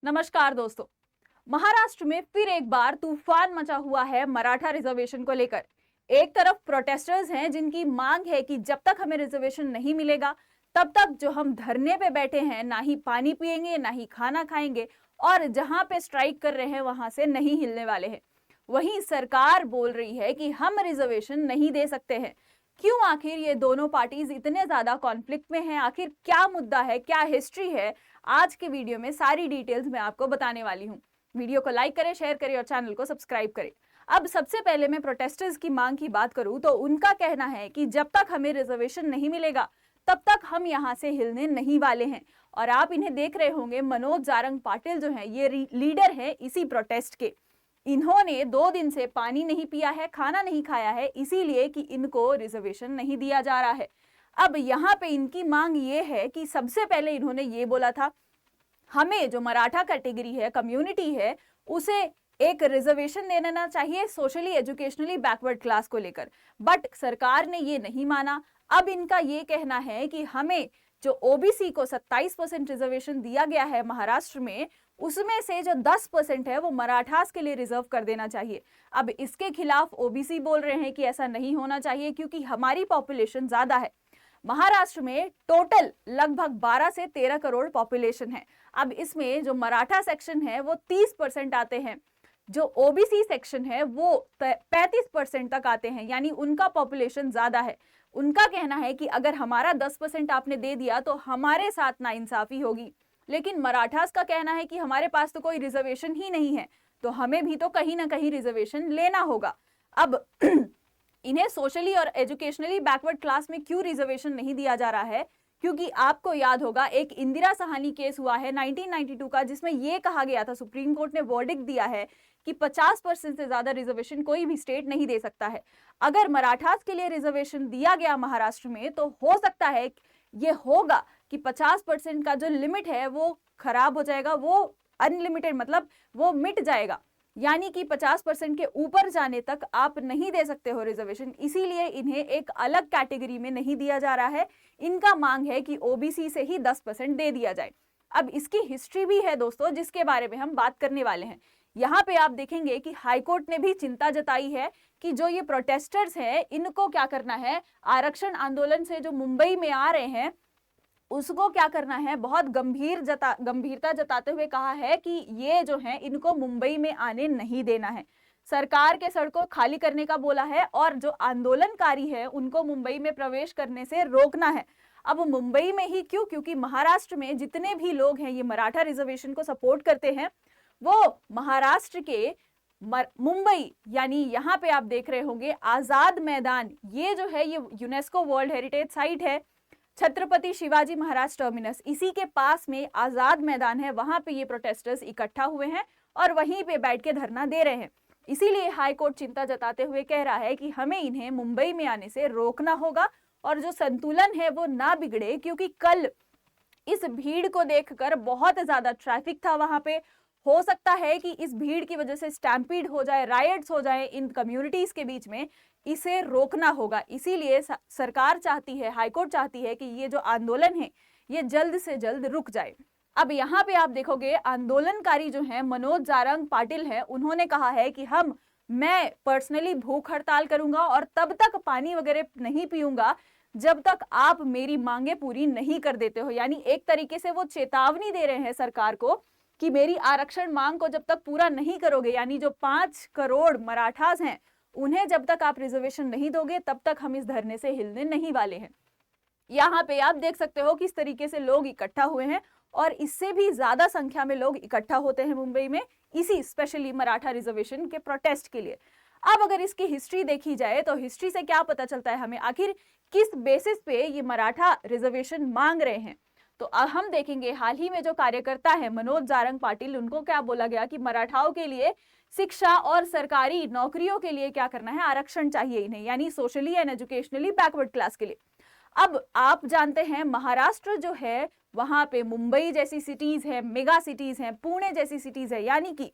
नमस्कार दोस्तों। महाराष्ट्र में फिर एक बार तूफान मचा हुआ है मराठा रिजर्वेशन को लेकर। एक तरफ प्रोटेस्टर्स हैं जिनकी मांग है कि जब तक हमें रिजर्वेशन नहीं मिलेगा तब तक जो हम धरने पे बैठे हैं ना ही पानी पिएंगे ना ही खाना खाएंगे, और जहां पे स्ट्राइक कर रहे हैं वहां से नहीं हिलने वाले हैं। वहीं सरकार बोल रही है कि हम रिजर्वेशन नहीं दे सकते हैं। क्यों आखिर ये दोनों पार्टीज इतने ज्यादा कॉन्फ्लिक्ट में हैं? आखिर क्या मुद्दा है, क्या हिस्ट्री है? आज के वीडियो में सारी डिटेल्स मैं आपको बताने वाली हूँ। वीडियो को लाइक करें, शेयर करें और चैनल को सब्सक्राइब करें। अब सबसे पहले मैं प्रोटेस्टर्स की मांग की बात करूं तो उनका कहना है कि जब तक हमें रिजर्वेशन नहीं मिलेगा तब तक हम यहां से हिलने नहीं वाले हैं। और आप इन्हें देख रहे होंगे, मनोज जारंग पाटिल जो है ये लीडर है इसी प्रोटेस्ट के। इन्होंने 2 दिन से पानी नहीं पिया है, खाना नहीं खाया है, इसीलिए कि इनको रिजर्वेशन नहीं दिया जा रहा है। अब यहाँ पे इनकी मांग ये है कि सबसे पहले इन्होंने ये बोला था, हमें जो मराठा कैटेगरी है, कम्युनिटी है, उसे एक रिजर्वेशन दे देना चाहिए सोशली एजुकेशनली बैकवर्ड क्लास को लेकर। बट सरकार ने ये नहीं माना। अब इनका ये कहना है कि हमें जो ओबीसी को 27% रिजर्वेशन दिया गया है महाराष्ट्र में, उसमें से जो 10% है वो मराठास के लिए रिजर्व कर देना चाहिए। अब इसके खिलाफ ओबीसी बोल रहे हैं कि ऐसा नहीं होना चाहिए क्योंकि हमारी पॉपुलेशन ज्यादा है। महाराष्ट्र में टोटल लगभग 12 से 13 करोड़ पॉपुलेशन है। अब इसमें जो मराठा सेक्शन है वो 30% आते हैं, जो ओबीसी सेक्शन है वो 35% तक आते हैं, यानी उनका पॉपुलेशन ज्यादा है। उनका कहना है कि अगर हमारा 10% आपने दे दिया तो हमारे साथ नाइंसाफी होगी। लेकिन मराठास का कहना है कि हमारे पास तो कोई रिजर्वेशन ही नहीं है, तो हमें भी तो कहीं ना कहीं रिजर्वेशन लेना होगा। अब इन्हें सोशली और एजुकेशनली बैकवर्ड क्लास में क्यों रिजर्वेशन नहीं दिया जा रहा है? क्योंकि आपको याद होगा एक इंदिरा सहानी केस हुआ है 1992 का, जिसमें यह कहा गया था, सुप्रीम कोर्ट ने वर्डिक्ट दिया है कि 50% से ज्यादा रिजर्वेशन कोई भी स्टेट नहीं दे सकता है। अगर मराठास के लिए रिजर्वेशन दिया गया महाराष्ट्र में तो हो सकता है ये होगा कि 50% का जो लिमिट है वो खराब हो जाएगा, वो अनलिमिटेड मतलब वो मिट जाएगा, यानी कि 50% के ऊपर जाने तक आप नहीं दे सकते हो रिजर्वेशन। इसीलिए इन्हें एक अलग कैटेगरी में नहीं दिया जा रहा है। इनका मांग है कि ओबीसी से ही 10% दे दिया जाए। अब इसकी हिस्ट्री भी है दोस्तों, जिसके बारे में हम बात करने वाले हैं। यहाँ पे आप देखेंगे कि हाईकोर्ट ने भी चिंता जताई है कि जो ये प्रोटेस्टर्स हैं इनको क्या करना है, आरक्षण आंदोलन से जो मुंबई में आ रहे हैं उसको क्या करना है। बहुत गंभीरता जताते हुए कहा है कि ये जो है इनको मुंबई में आने नहीं देना है। सरकार के सड़कों खाली करने का बोला है और जो आंदोलनकारी है उनको मुंबई में प्रवेश करने से रोकना है। अब मुंबई में ही क्यों? क्योंकि महाराष्ट्र में जितने भी लोग हैं ये मराठा रिजर्वेशन को सपोर्ट करते हैं, वो महाराष्ट्र के मुंबई, यानी यहाँ पे आप देख रहे होंगे आजाद मैदान, ये जो है ये यूनेस्को वर्ल्ड हेरिटेज साइट है। छत्रपति शिवाजी महाराज टर्मिनस, इसी के पास में आजाद मैदान है, वहां पे ये प्रोटेस्टर्स इकट्ठा हुए हैं और वहीं पे बैठ के धरना दे रहे हैं। इसीलिए हाईकोर्ट चिंता जताते हुए कह रहा है कि हमें इन्हें मुंबई में आने से रोकना होगा और जो संतुलन है वो ना बिगड़े, क्योंकि कल इस भीड़ को देखकर बहुत ज्यादा ट्रैफिक था वहां पे। हो सकता है कि इस भीड़ की वजह से स्टैम्पीड हो जाए, रायट्स हो जाए इन कम्युनिटीज के बीच में, इसे रोकना होगा। इसीलिए सरकार चाहती है, हाईकोर्ट चाहती है कि ये जो आंदोलन है ये जल्द से जल्द रुक जाए। अब यहाँ पे आप देखोगे आंदोलनकारी जो है मनोज जारंग पाटिल है, उन्होंने कहा है कि मैं पर्सनली भूख हड़ताल करूंगा और तब तक पानी वगैरह नहीं पीऊंगा जब तक आप मेरी मांगे पूरी नहीं कर देते हो। यानी एक तरीके से वो चेतावनी दे रहे हैं सरकार को कि मेरी आरक्षण मांग को जब तक पूरा नहीं करोगे, यानी जो 5 करोड़ मराठास हैं उन्हें जब तक आप रिजर्वेशन नहीं दोगे तब तक हम इस धरने से हिलने नहीं वाले हैं। यहाँ पे आप देख सकते हो किस तरीके से लोग इकट्ठा हुए हैं और इससे भी ज्यादा संख्या में लोग इकट्ठा होते हैं मुंबई में इसी स्पेशली मराठा रिजर्वेशन के प्रोटेस्ट के लिए। अब अगर इसकी हिस्ट्री देखी जाए तो हिस्ट्री से क्या पता चलता है हमें, आखिर किस बेसिस पे ये मराठा रिजर्वेशन मांग रहे हैं। तो अब हम देखेंगे हाल ही में जो कार्यकर्ता है मनोज जारंग पाटिल, उनको क्या बोला गया कि मराठाओं के लिए शिक्षा और सरकारी नौकरियों के लिए क्या करना है, आरक्षण चाहिए इन्हें, यानी socially and educationally backward class के लिए। अब आप जानते हैं महाराष्ट्र जो है वहां पे मुंबई जैसी सिटीज है, मेगा सिटीज है, पुणे जैसी सिटीज है, यानी कि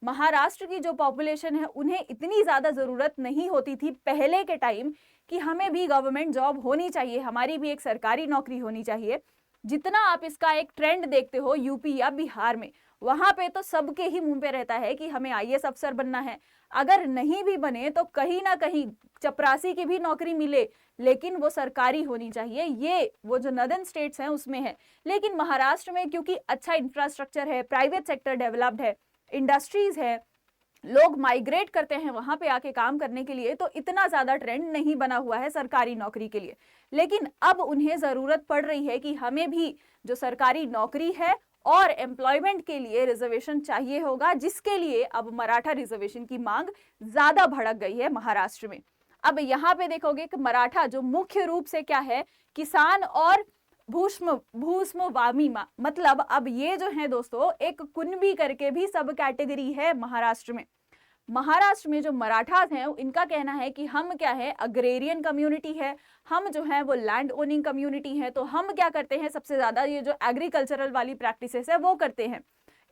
महाराष्ट्र की जो पॉपुलेशन है उन्हें इतनी ज्यादा जरूरत नहीं होती थी पहले के टाइम कि हमें भी गवर्नमेंट जॉब होनी चाहिए, हमारी भी एक सरकारी नौकरी होनी चाहिए। जितना आप इसका एक ट्रेंड देखते हो यूपी या बिहार में, वहां पे तो सबके ही मुंह पे रहता है कि हमें आईएएस अफसर बनना है। अगर नहीं भी बने तो कहीं ना कहीं चपरासी की भी नौकरी मिले, लेकिन वो सरकारी होनी चाहिए। ये वो जो नॉर्दर्न स्टेट्स हैं उसमें है। लेकिन महाराष्ट्र में क्योंकि अच्छा इंफ्रास्ट्रक्चर है, प्राइवेट सेक्टर डेवलप्ड है, इंडस्ट्रीज है, लोग माइग्रेट करते हैं वहां पे आके काम करने के लिए, तो इतना ज्यादा ट्रेंड नहीं बना हुआ है सरकारी नौकरी के लिए। लेकिन अब उन्हें जरूरत पड़ रही है कि हमें भी जो सरकारी नौकरी है और एम्प्लॉयमेंट के लिए रिजर्वेशन चाहिए होगा, जिसके लिए अब मराठा रिजर्वेशन की मांग ज्यादा भड़क गई है महाराष्ट्र में। अब यहाँ पे देखोगे कि मराठा जो मुख्य रूप से क्या है, किसान और भूस्वामी, मतलब अब ये जो है दोस्तों एक कुनबी करके भी सब कैटेगरी है महाराष्ट्र में। महाराष्ट्र में जो मराठास हैं इनका कहना है कि हम क्या है, अग्रेरियन कम्युनिटी है, हम जो है वो लैंड ओनिंग कम्युनिटी है, तो हम क्या करते हैं, सबसे ज्यादा ये जो एग्रीकल्चरल वाली प्रैक्टिसेस है वो करते हैं,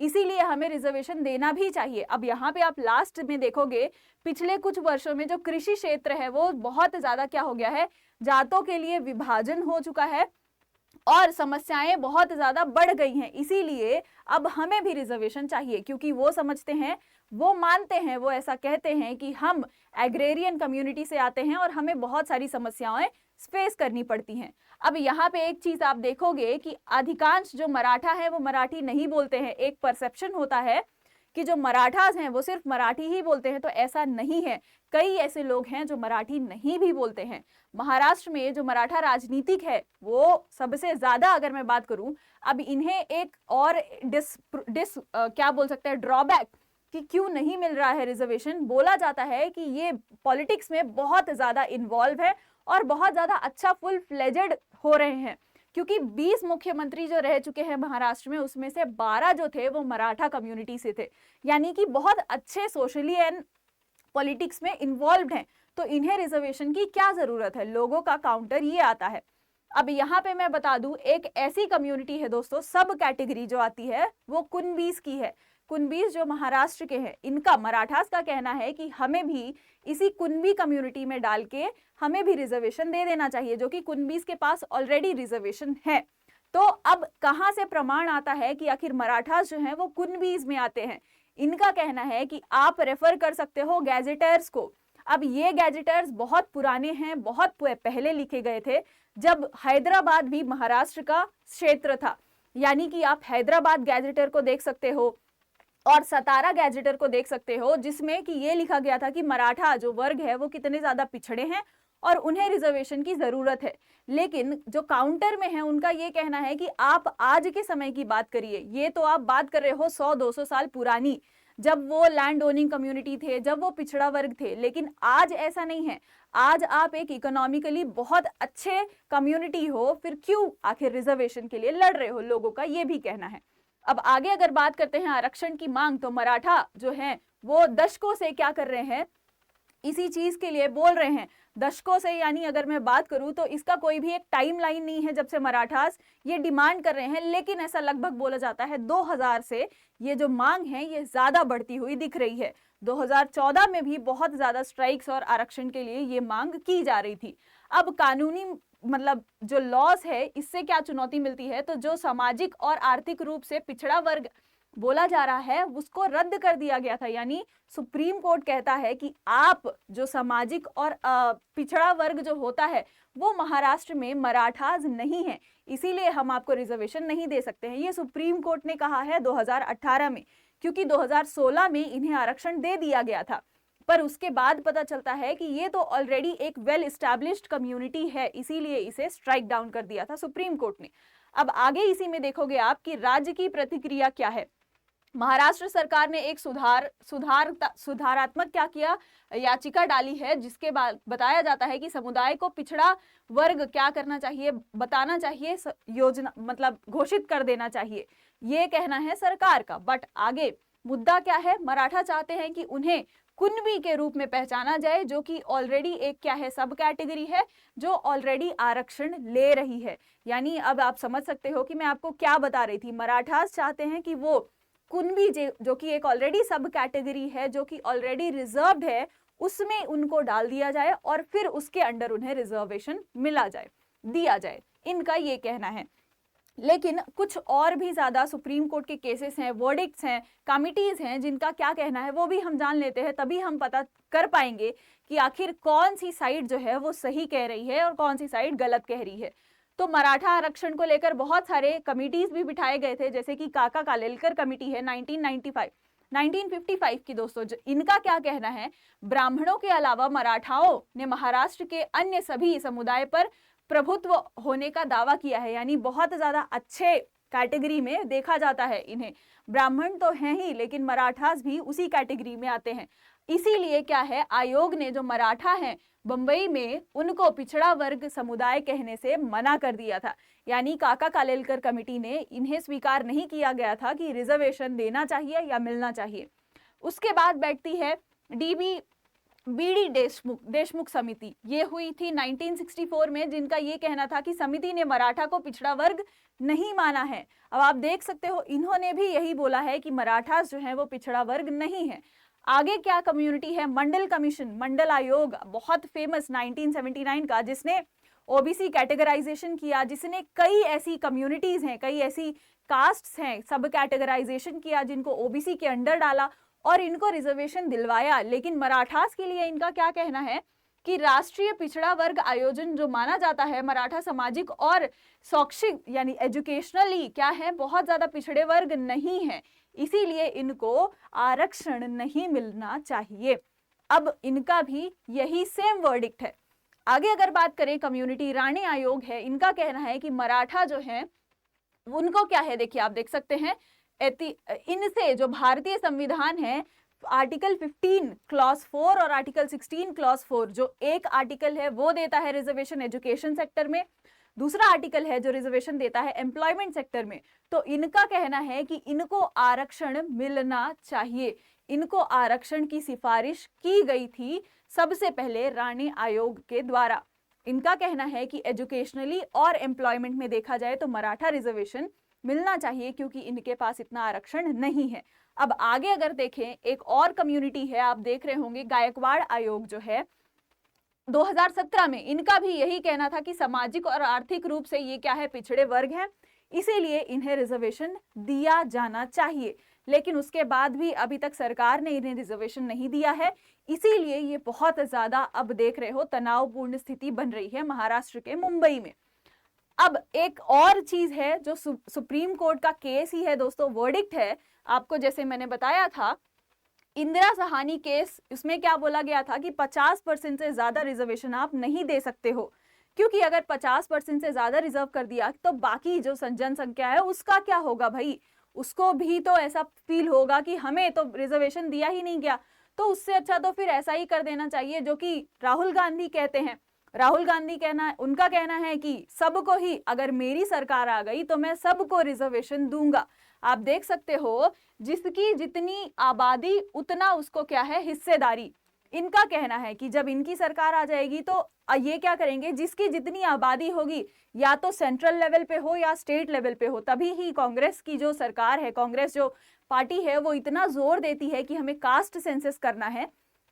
इसीलिए हमें रिजर्वेशन देना भी चाहिए। अब यहाँ पे आप लास्ट में देखोगे पिछले कुछ वर्षों में जो कृषि क्षेत्र है वो बहुत ज्यादा क्या हो गया है, जातों के लिए विभाजन हो चुका है और समस्याएं बहुत ज्यादा बढ़ गई हैं। इसीलिए अब हमें भी रिजर्वेशन चाहिए, क्योंकि वो समझते हैं, वो मानते हैं, वो ऐसा कहते हैं कि हम एग्रेरियन कम्युनिटी से आते हैं और हमें बहुत सारी समस्याएं फेस करनी पड़ती हैं। अब यहाँ पे एक चीज आप देखोगे कि अधिकांश जो मराठा है वो मराठी नहीं बोलते हैं। एक परसेप्शन होता है कि जो मराठास हैं वो सिर्फ मराठी ही बोलते हैं, तो ऐसा नहीं है। कई ऐसे लोग हैं जो मराठी नहीं भी बोलते हैं। महाराष्ट्र में जो मराठा राजनीतिक है वो सबसे ज्यादा, अगर मैं बात करूं, अब इन्हें एक और क्या बोल सकते हैं, ड्रॉबैक कि क्यों नहीं मिल रहा है रिजर्वेशन, बोला जाता है कि ये पॉलिटिक्स में बहुत ज्यादा इन्वॉल्व है और बहुत ज्यादा अच्छा फुल फ्लेजेड हो रहे हैं। क्योंकि 20 मुख्यमंत्री जो रह चुके हैं महाराष्ट्र में, उसमें से 12 जो थे वो मराठा कम्युनिटी से थे, यानी कि बहुत अच्छे सोशली एंड पॉलिटिक्स में इन्वॉल्व हैं। तो इन्हें रिजर्वेशन की क्या जरूरत है, लोगों का काउंटर ये आता है। अब यहाँ पे मैं बता दूं, एक ऐसी कम्युनिटी है दोस्तों, सब कैटेगरी जो आती है वो कुनबीस की है। कुनबीस जो महाराष्ट्र के हैं, इनका, मराठास का कहना है कि हमें भी इसी कुनबी कम्युनिटी में डाल के हमें भी रिजर्वेशन दे देना चाहिए, जो कि कुनबीस के पास ऑलरेडी रिजर्वेशन है। तो अब कहां से प्रमाण आता है कि आखिर मराठास जो हैं वो कुनबीस में आते हैं? इनका कहना है कि आप रेफर कर सकते हो गैजेटर्स को। अब ये गैजेटर्स बहुत पुराने हैं, बहुत पहले लिखे गए थे, जब हैदराबाद भी महाराष्ट्र का क्षेत्र था। यानी कि आप हैदराबाद गैजेटर को देख सकते हो और सतारा गैजेटर को देख सकते हो, जिसमें कि ये लिखा गया था कि मराठा जो वर्ग है वो कितने ज्यादा पिछड़े हैं और उन्हें रिजर्वेशन की जरूरत है। लेकिन जो काउंटर में है उनका ये कहना है कि आप आज के समय की बात करिए, ये तो आप बात कर रहे हो 100-200 साल पुरानी, जब वो लैंड ओनिंग कम्युनिटी थे, जब वो पिछड़ा वर्ग थे। लेकिन आज ऐसा नहीं है। आज आप एक इकोनॉमिकली बहुत अच्छे कम्युनिटी हो, फिर क्यों आखिर रिजर्वेशन के लिए लड़ रहे हो, लोगों का ये भी कहना है। अब आगे अगर बात करते हैं आरक्षण की मांग, तो मराठा जो है वो दशकों से क्या कर रहे हैं, इसी चीज के लिए बोल रहे हैं। दशकों से, यानी अगर मैं बात करूं तो इसका कोई भी एक टाइम लाइन नहीं है जब से मराठास ये डिमांड कर रहे हैं। लेकिन ऐसा लगभग बोला जाता है 2000 से ये जो मांग है ये ज्यादा बढ़ती हुई दिख रही है। 2014 में भी बहुत ज्यादा स्ट्राइक्स और आरक्षण के लिए ये मांग की जा रही थी। अब कानूनी मतलब जो लॉस है, इससे क्या चुनौती मिलती है, तो जो सामाजिक और आर्थिक रूप से पिछड़ा वर्ग बोला जा रहा है उसको रद्द कर दिया गया था। यानी सुप्रीम कोर्ट कहता है कि आप जो सामाजिक और पिछड़ा वर्ग जो होता है वो महाराष्ट्र में मराठास नहीं है, इसीलिए हम आपको रिजर्वेशन नहीं दे सकते हैं। ये सुप्रीम कोर्ट ने कहा है 2018 में, क्योंकि 2016 में इन्हें आरक्षण दे दिया गया था। पर उसके बाद पता चलता है कि ये तो ऑलरेडी एक वेल एस्टैब्लिश्ड कम्युनिटी है, इसीलिए इसे स्ट्राइक डाउन कर दिया था सुप्रीम कोर्ट ने। अब आगे इसी में देखोगे आप कि राज्य की प्रतिक्रिया क्या है। महाराष्ट्र सरकार ने एक सुधारात्मक क्या किया, याचिका डाली है, जिसके बाद बताया जाता है कि समुदाय को पिछड़ा वर्ग क्या करना चाहिए, बताना चाहिए, योजना मतलब घोषित कर देना चाहिए, ये कहना है सरकार का। बट आगे मुद्दा क्या है, मराठा चाहते हैं कि उन्हें कुनबी के रूप में पहचाना जाए, जो कि ऑलरेडी एक क्या है, सब कैटेगरी है जो ऑलरेडी आरक्षण ले रही है। यानी अब आप समझ सकते हो कि मैं आपको क्या बता रही थी। मराठास चाहते हैं कि वो कुनबी जो कि एक ऑलरेडी सब कैटेगरी है, जो कि ऑलरेडी रिजर्व्ड है, उसमें उनको डाल दिया जाए और फिर उसके अंडर उन्हें रिजर्वेशन मिला जाए, दिया जाए, इनका ये कहना है। लेकिन कुछ और भी ज्यादा सुप्रीम कोर्ट के केसेस हैं, वर्डिक्ट्स हैं, कमिटीज हैं जिनका क्या कहना है वो भी हम जान लेते हैं, तभी हम पता कर पाएंगे कि आखिर कौन सी साइड जो है वो सही कह रही है और कौन सी साइड गलत कह रही है। तो मराठा आरक्षण को लेकर बहुत सारे कमिटीज भी बिठाए गए थे, जैसे कि काका कालेलकर कमिटी है 1955 की दोस्तों। इनका क्या कहना है, ब्राह्मणों के अलावा मराठाओं ने महाराष्ट्र के अन्य सभी समुदाय पर प्रभुत्व होने का दावा किया है, यानी बहुत ज्यादा अच्छे कैटेगरी में देखा जाता है इन्हें। ब्राह्मण तो हैं ही, लेकिन मराठास भी उसी कैटेगरी में आते हैं। इसीलिए क्या है, आयोग ने जो मराठा हैं बंबई में, उनको पिछड़ा वर्ग समुदाय कहने से मना कर दिया था। यानी काका कालेलकर कमेटी ने इन्हें स्वीकार नहीं किया गया था कि रिजर्वेशन देना चाहिए या मिलना चाहिए। उसके बाद बैठती है बीडी देशमुख समिति। ये हुई थी 1964 में, जिनका ये कहना था कि समिति ने मराठा को पिछड़ा वर्ग नहीं माना है। अब आप देख सकते हो, इन्होंने भी यही बोला है कि मराठा जो है वो पिछड़ा वर्ग नहीं है। आगे क्या कम्युनिटी है, मंडल कमीशन, मंडल आयोग, बहुत फेमस 1979 का, जिसने ओबीसी कैटेगराइजेशन किया, जिसने कई ऐसी कम्युनिटीज हैं, कई ऐसी कास्ट्स हैं, सब कैटेगराइजेशन किया, जिनको ओबीसी के अंडर डाला और इनको रिजर्वेशन दिलवाया। लेकिन मराठास के लिए इनका क्या कहना है कि राष्ट्रीय पिछड़ा वर्ग आयोजन जो माना जाता है, मराठा सामाजिक और शैक्षिक यानी एजुकेशनली क्या है, बहुत ज्यादा पिछड़े वर्ग नहीं है, इसीलिए इनको आरक्षण नहीं मिलना चाहिए। अब इनका भी यही सेम वर्डिक्ट है। आगे अगर बात करें, कम्युनिटी राणे आयोग है, इनका कहना है कि मराठा जो है उनको क्या है, देखिए आप देख सकते हैं, इनसे जो भारतीय संविधान है, आर्टिकल 15 क्लॉज 4 और आर्टिकल 16 क्लॉज 4, जो एक आर्टिकल है वो देता है रिजर्वेशन एजुकेशन सेक्टर में, दूसरा आर्टिकल है जो रिजर्वेशन देता है एम्प्लॉयमेंट सेक्टर में। तो इनका कहना है कि इनको आरक्षण मिलना चाहिए। इनको आरक्षण की सिफारिश की गई थी सबसे पहले राणे आयोग के द्वारा। इनका कहना है कि एजुकेशनली और एम्प्लॉयमेंट में देखा जाए तो मराठा रिजर्वेशन मिलना चाहिए, क्योंकि इनके पास इतना आरक्षण नहीं है। अब आगे अगर देखें, एक और कम्युनिटी है, आप देख रहे होंगे, गायकवाड़ आयोग जो है 2017 में, इनका भी यही कहना था कि सामाजिक और आर्थिक रूप से ये क्या है, पिछड़े वर्ग हैं, इसीलिए इन्हें रिजर्वेशन दिया जाना चाहिए। लेकिन उसके बाद भी अभी तक सरकार ने इन्हें रिजर्वेशन नहीं दिया है, इसीलिए ये बहुत ज्यादा, अब देख रहे हो, तनावपूर्ण स्थिति बन रही है महाराष्ट्र के मुंबई में। अब एक और चीज है जो सुप्रीम कोर्ट का केस ही है दोस्तों, वर्डिक्ट है। आपको जैसे मैंने बताया था, इंदिरा सहानी केस, उसमें क्या बोला गया था कि 50% से ज्यादा रिजर्वेशन आप नहीं दे सकते हो, क्योंकि अगर 50% से ज्यादा रिजर्व कर दिया तो बाकी जो जनसंख्या है उसका क्या होगा भाई, उसको भी तो ऐसा फील होगा कि हमें तो रिजर्वेशन दिया ही नहीं गया। तो उससे अच्छा तो फिर ऐसा ही कर देना चाहिए जो कि राहुल गांधी कहते हैं। राहुल गांधी उनका कहना है कि सबको ही, अगर मेरी सरकार आ गई तो मैं सबको रिजर्वेशन दूंगा। आप देख सकते हो, जिसकी जितनी आबादी उतना उसको क्या है, हिस्सेदारी। इनका कहना है कि जब इनकी सरकार आ जाएगी तो ये क्या करेंगे, जिसकी जितनी आबादी होगी, या तो सेंट्रल लेवल पे हो या स्टेट लेवल पे हो, तभी ही कांग्रेस की जो सरकार है, कांग्रेस जो पार्टी है, वो इतना जोर देती है कि हमें कास्ट सेंसस करना है,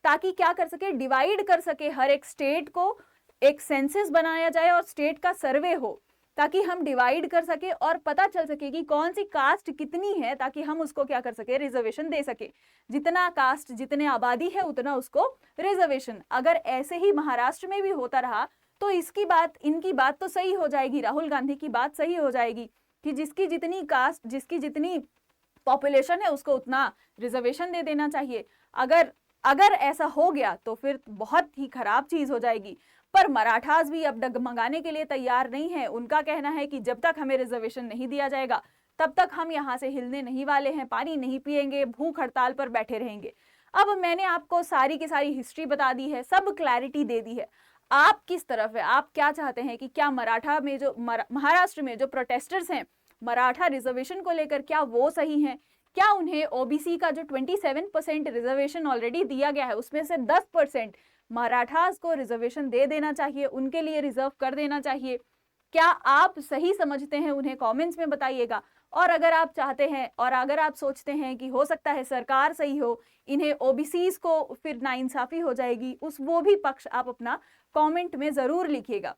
ताकि क्या कर सके, डिवाइड कर सके, हर एक स्टेट को एक सेंसस बनाया जाए और स्टेट का सर्वे हो, ताकि हम डिवाइड कर सके और पता चल सके कि कौन सी कास्ट कितनी है, ताकि हम उसको क्या कर सके, रिजर्वेशन दे सके। जितना कास्ट, जितने आबादी है उतना उसको रिजर्वेशन। अगर ऐसे ही महाराष्ट्र में भी होता रहा तो इनकी बात तो सही हो जाएगी, राहुल गांधी की बात सही हो जाएगी कि जिसकी जितनी कास्ट, जिसकी जितनी पॉपुलेशन है उसको उतना रिजर्वेशन दे देना चाहिए। अगर ऐसा हो गया तो फिर बहुत ही खराब चीज हो जाएगी। पर मराठास भी अब डगमगाने के लिए तैयार नहीं है। उनका कहना है कि जब तक हमें रिजर्वेशन नहीं दिया जाएगा तब तक हम यहाँ से हिलने नहीं वाले हैं, पानी नहीं पिएंगे, भूख हड़ताल पर बैठे रहेंगे। अब मैंने आपको सारी की सारी हिस्ट्री बता दी है, सब क्लैरिटी दे दी है। आप किस तरफ है, आप क्या चाहते हैं कि क्या महाराष्ट्र में जो प्रोटेस्टर्स हैं मराठा रिजर्वेशन को लेकर, क्या वो सही हैं? क्या उन्हें ओबीसी का जो 27% रिजर्वेशन ऑलरेडी दिया गया है उसमें से 10% मराठास को रिजर्वेशन दे देना चाहिए, उनके लिए रिजर्व कर देना चाहिए? क्या आप सही समझते हैं? उन्हें कमेंट्स में बताइएगा। और अगर आप चाहते हैं और अगर आप सोचते हैं कि हो सकता है सरकार सही हो, इन्हें ओबीसीज को फिर नाइंसाफी हो जाएगी, वो भी पक्ष आप अपना कमेंट में जरूर लिखिएगा।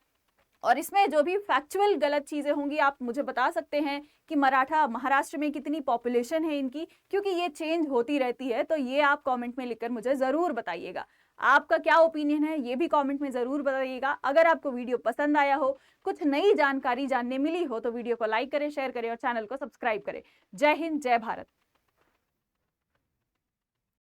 और इसमें जो भी फैक्चुअल गलत चीजें होंगी आप मुझे बता सकते हैं कि मराठा महाराष्ट्र में कितनी पॉपुलेशन है इनकी, क्योंकि ये चेंज होती रहती है। तो ये आप कमेंट में लिखकर मुझे जरूर बताइएगा। आपका क्या ओपिनियन है ये भी कमेंट में जरूर बताइएगा। अगर आपको वीडियो पसंद आया हो, कुछ नई जानकारी जानने मिली हो, तो वीडियो को लाइक करें, शेयर करें और चैनल को सब्सक्राइब करें। जय हिंद, जय भारत।